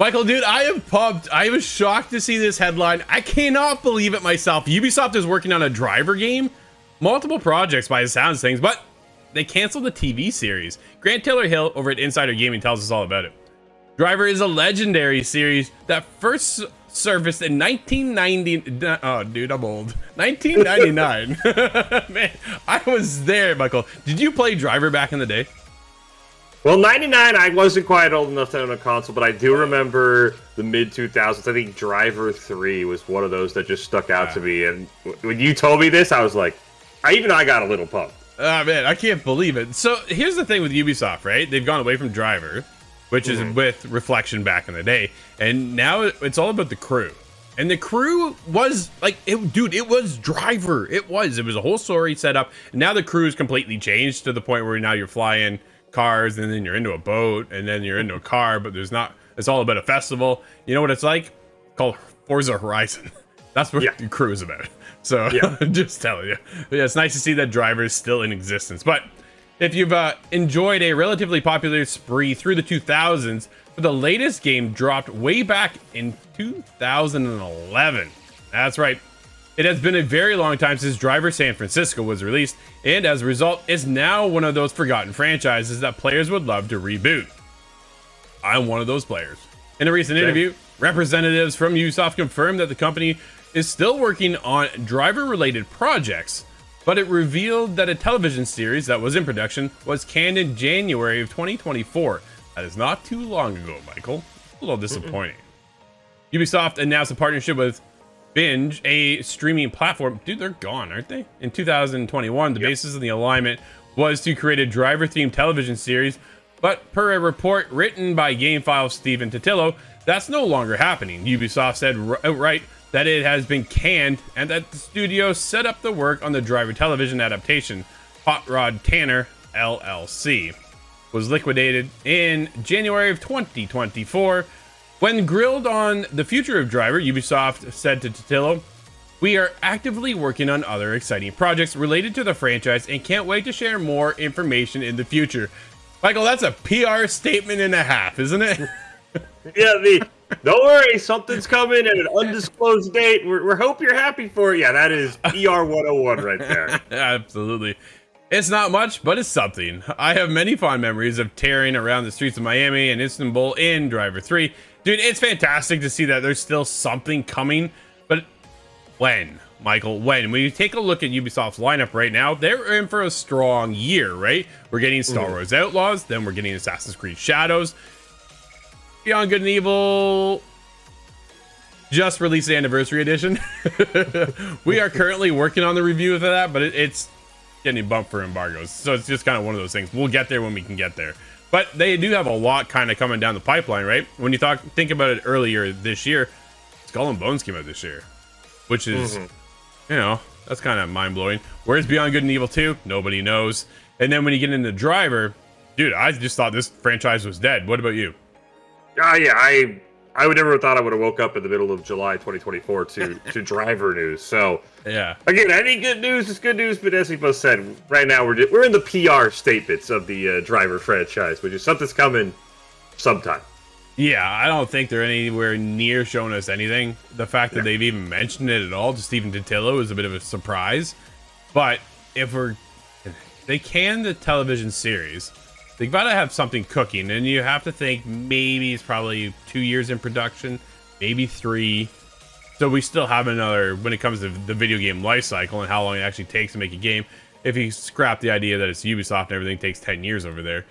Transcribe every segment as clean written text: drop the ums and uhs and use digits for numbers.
Michael, dude, I am pumped. I was shocked to see this headline. I cannot believe it myself. Ubisoft is working on a driver game. Multiple projects by the sounds of things, but they canceled the TV series. Grant Taylor-Hill over at Insider Gaming tells us all about it. Driver is a legendary series that first surfaced in 1990. Oh, dude, I'm old. 1999. Man, I was there, Michael. Did you play Driver back in the day? Well, 99, I wasn't quite old enough to own a console, but I do remember the mid-2000s. I think Driver 3 was one of those that just stuck out to me. And when you told me this, I was like, I got a little pumped. Oh, man, I can't believe it. So here's the thing with Ubisoft, right? They've gone away from Driver, which is with Reflection back in the day. And now it's all about the crew. And the crew was like, it was Driver. It was a whole story set up. And now the crew is completely changed to the point where now you're flying cars and then you're into a boat and then you're into a car, but it's all about a festival. You know what it's like? Called Forza Horizon. That's what the crew is about. So just telling you. But yeah, it's nice to see that Driver is still in existence. But if you've enjoyed a relatively popular spree through the 2000s, but the latest game dropped way back in 2011. That's right. It has been a very long time since Driver San Francisco was released, and as a result, is now one of those forgotten franchises that players would love to reboot. I'm one of those players. In a recent interview, representatives from Ubisoft confirmed that the company is still working on Driver-related projects, but it revealed that a television series that was in production was canned in January of 2024. That is not too long ago, Michael. A little disappointing. Ubisoft announced a partnership with Binge, a streaming platform. Dude, they're gone, aren't they? In 2021, the basis of the alignment was to create a driver-themed television series, but per a report written by GameFile's Stephen Totillo, that's no longer happening. Ubisoft said outright that it has been canned and that the studio set up the work on the Driver television adaptation. Hot Rod Tanner, LLC, was liquidated in January of 2024. When grilled on the future of Driver, Ubisoft said to Totillo, "We are actively working on other exciting projects related to the franchise and can't wait to share more information in the future." Michael, that's a PR statement and a half, isn't it? Don't worry, something's coming at an undisclosed date. We hope you're happy for it. Yeah, that is PR 101 right there. Absolutely. It's not much, but it's something. I have many fond memories of tearing around the streets of Miami and Istanbul in Driver 3. Dude, it's fantastic to see that there's still something coming, but when, Michael, when you take a look at Ubisoft's lineup right now, they're in for a strong year, right? We're getting Star Wars Outlaws, then we're getting Assassin's Creed Shadows. Beyond Good and Evil just released the Anniversary Edition. We are currently working on the review of that, but it's getting bumped for embargoes, so it's just kind of one of those things. We'll get there when we can get there. But they do have a lot kind of coming down the pipeline, right? When you think about it, earlier this year, Skull and Bones came out this year, which is, that's kind of mind-blowing. Where's Beyond Good and Evil 2? Nobody knows. And then when you get into Driver, dude, I just thought this franchise was dead. What about you? I would never have thought I would have woke up in the middle of July 2024 to Driver news. So again, any good news is good news. But as we both said, right now we're in the PR statements of the Driver franchise, which is something's coming sometime. Yeah, I don't think they're anywhere near showing us anything. The fact that they've even mentioned it at all to Stephen Totillo is a bit of a surprise. But if they can the television series, they gotta have something cooking, and you have to think maybe it's probably 2 years in production, maybe 3. So we still have another, when it comes to the video game life cycle and how long it actually takes to make a game. If you scrap the idea that it's Ubisoft and everything takes 10 years over there,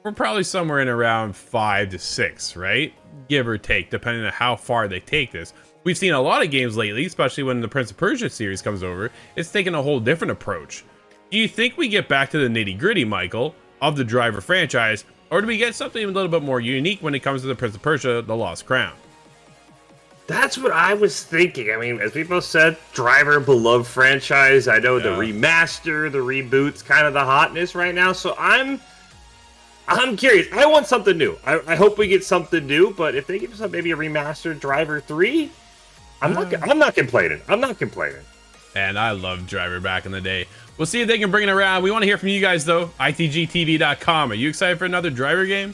we're probably somewhere in around 5 to 6, right? Give or take, depending on how far they take this. We've seen a lot of games lately, especially when the Prince of Persia series comes over. It's taken a whole different approach. Do you think we get back to the nitty-gritty, Michael, of the Driver franchise, or do we get something a little bit more unique when it comes to the Prince of Persia: The Lost Crown? That's what I was thinking. I mean, as we both said, Driver, beloved franchise. I know the remaster, the reboot's kind of the hotness right now. So I'm curious. I want something new. I hope we get something new. But if they give us maybe a remastered Driver 3, I'm not complaining. I'm not complaining. And I loved Driver back in the day. We'll see if they can bring it around. We want to hear from you guys, though. ITGTV.com. Are you excited for another Driver game?